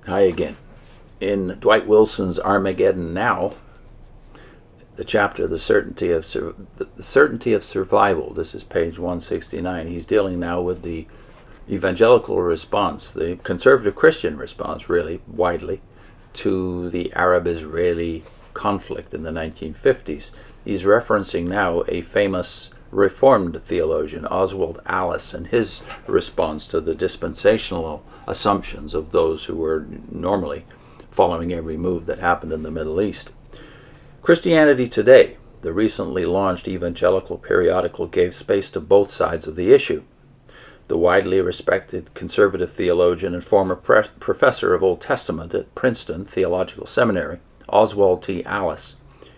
Hi again. In Dwight Wilson's Armageddon Now, the chapter The Certainty of Survival, this is page 169, he's dealing now with the evangelical response, the conservative Christian response, really, widely, to the Arab-Israeli conflict in the 1950s. He's referencing now a famous Reformed theologian, Oswald Allis, and his response to the dispensational assumptions of those who were normally following every move that happened in the Middle East. Christianity Today, the recently launched evangelical periodical, gave space to both sides of the issue. The widely respected conservative theologian and former professor of Old Testament at Princeton Theological Seminary, Oswald T. Allis,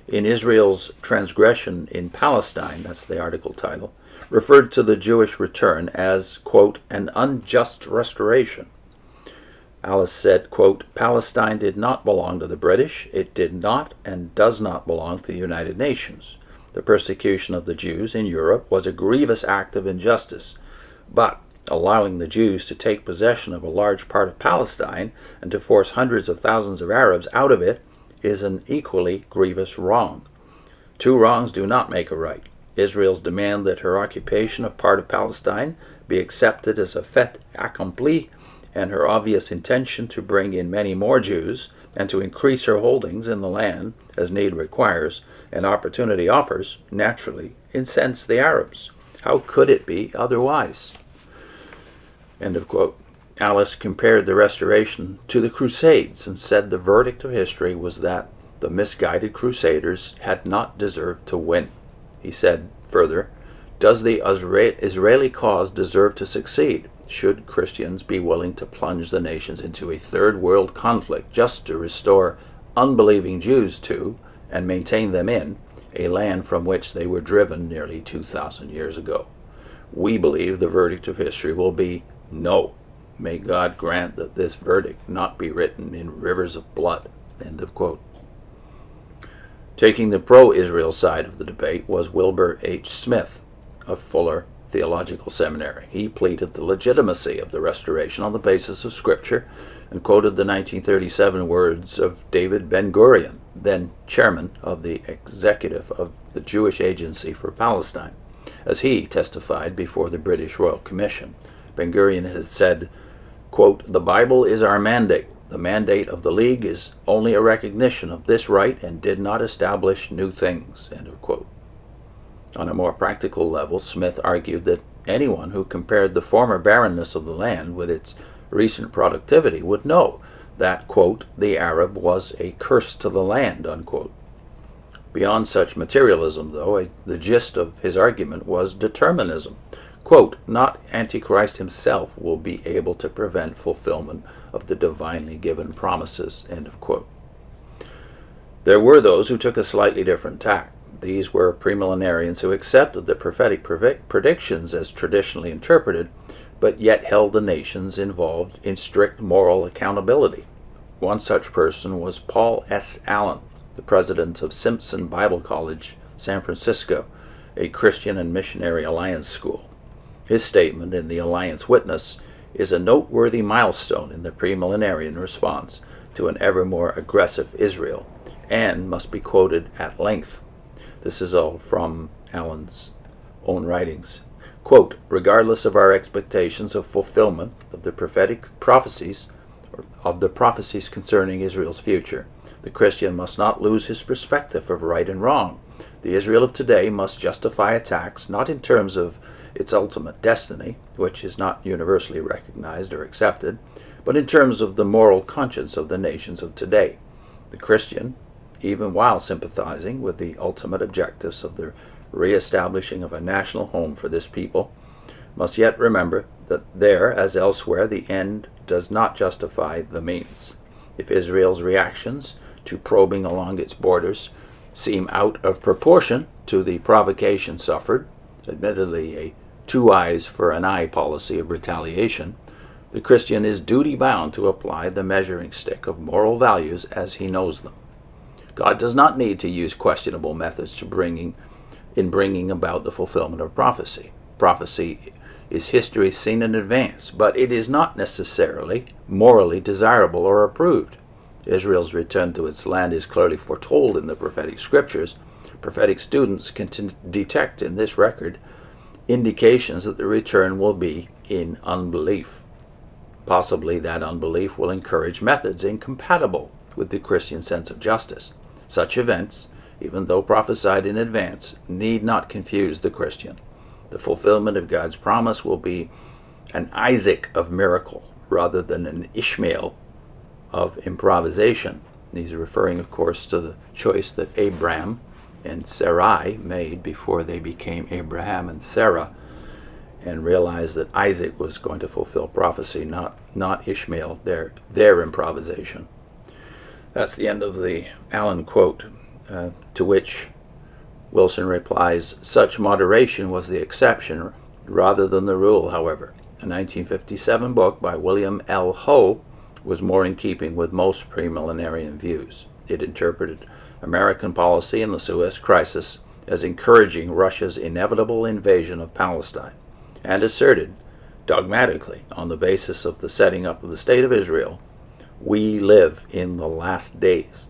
in Israel's transgression in Palestine, that's the article title, referred to the Jewish return as, quote, an unjust restoration. Allis said, quote, Palestine did not belong to the British. It did not and does not belong to the United Nations. The persecution of the Jews in Europe was a grievous act of injustice, but allowing the Jews to take possession of a large part of Palestine and to force hundreds of thousands of Arabs out of it is an equally grievous wrong. Two wrongs do not make a right. Israel's demand that her occupation of part of Palestine be accepted as a fait accompli, and her obvious intention to bring in many more Jews and to increase her holdings in the land as need requires and opportunity offers, naturally incense the Arabs. How could it be otherwise? End of quote. Allis compared the restoration to the Crusades and said the verdict of history was that the misguided Crusaders had not deserved to win. He said further, does the Israeli cause deserve to succeed? Should Christians be willing to plunge the nations into a third world conflict just to restore unbelieving Jews to and maintain them in a land from which they were driven nearly 2,000 years ago? We believe the verdict of history will be no. May God grant that this verdict not be written in rivers of blood. End of quote. Taking the pro-Israel side of the debate was Wilbur H. Smith of Fuller Theological Seminary. He pleaded the legitimacy of the restoration on the basis of Scripture and quoted the 1937 words of David Ben-Gurion, then chairman of the executive of the Jewish Agency for Palestine, as he testified before the British Royal Commission. Ben-Gurion had said, quote, the Bible is our mandate. The mandate of the League is only a recognition of this right and did not establish new things, end of quote. On a more practical level, Smith argued that anyone who compared the former barrenness of the land with its recent productivity would know that, quote, the Arab was a curse to the land, unquote. Beyond such materialism, though, the gist of his argument was determinism. Quote, not Antichrist himself will be able to prevent fulfillment of the divinely given promises, end of quote. There were those who took a slightly different tack. These were premillenarians who accepted the prophetic predictions as traditionally interpreted, but yet held the nations involved in strict moral accountability. One such person was Paul S. Allen, the president of Simpson Bible College, San Francisco, a Christian and Missionary Alliance school. His statement in the Alliance Witness is a noteworthy milestone in the premillenarian response to an ever more aggressive Israel, and must be quoted at length. This is all from Allen's own writings. Quote, regardless of our expectations of fulfillment of the prophetic prophecies, or of the prophecies concerning Israel's future, the Christian must not lose his perspective of right and wrong. The Israel of today must justify attacks not in terms of its ultimate destiny, which is not universally recognized or accepted, but in terms of the moral conscience of the nations of today. The Christian, even while sympathizing with the ultimate objectives of the reestablishing of a national home for this people, must yet remember that there, as elsewhere, the end does not justify the means. If Israel's reactions to probing along its borders seem out of proportion to the provocation suffered, admittedly a two eyes for an eye policy of retaliation, the Christian is duty-bound to apply the measuring stick of moral values as he knows them. God does not need to use questionable methods in bringing about the fulfillment of prophecy. Prophecy is history seen in advance, but it is not necessarily morally desirable or approved. Israel's return to its land is clearly foretold in the prophetic scriptures. Prophetic students can detect in this record indications that the return will be in unbelief. Possibly that unbelief will encourage methods incompatible with the Christian sense of justice. Such events, even though prophesied in advance, need not confuse the Christian. The fulfillment of God's promise will be an Isaac of miracle rather than an Ishmael of improvisation. These are referring, of course, to the choice that Abraham and Sarai made before they became Abraham and Sarah, and realized that Isaac was going to fulfill prophecy, not Ishmael, their improvisation. That's the end of the Allen quote, to which Wilson replies, "Such moderation was the exception rather than the rule, however. A 1957 book by William L. Hoe was more in keeping with most premillenarian views. It interpreted American policy in the Suez crisis as encouraging Russia's inevitable invasion of Palestine, and asserted, dogmatically, on the basis of the setting up of the State of Israel, we live in the last days.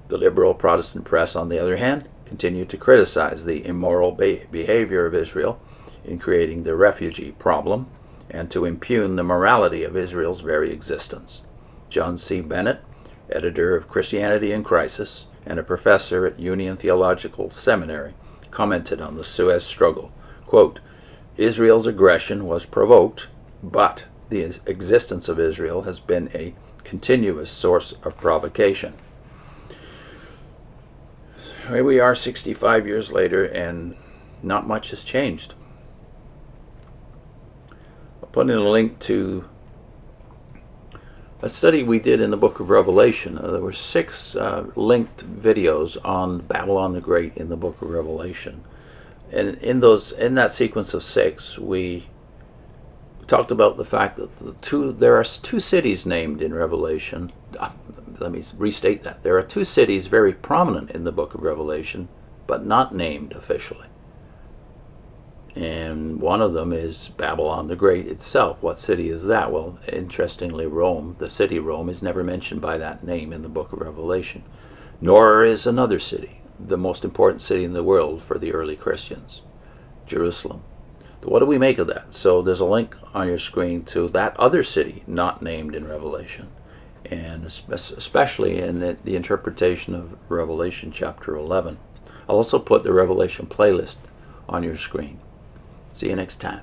The liberal Protestant press, on the other hand, continued to criticize the immoral behavior of Israel in creating the refugee problem and to impugn the morality of Israel's very existence. John C. Bennett, editor of Christianity in Crisis and a professor at Union Theological Seminary, commented on the Suez struggle, quote, "Israel's aggression was provoked, but the existence of Israel has been a continuous source of provocation." Here we are 65 years later, and not much has changed. I'll put in a link to a study we did in the book of Revelation. There were 6 linked videos on Babylon the Great in the book of Revelation. And in that sequence of 6, we talked about the fact that there are 2 cities named in Revelation. Let me restate that. There are 2 cities very prominent in the book of Revelation, but not named officially. And one of them is Babylon the Great itself. What city is that? Well, interestingly, Rome, the city Rome, is never mentioned by that name in the book of Revelation. Nor is another city, the most important city in the world for the early Christians, Jerusalem. What do we make of that? So there's a link on your screen to that other city not named in Revelation, and especially in the interpretation of Revelation chapter 11. I'll also put the Revelation playlist on your screen. See you next time.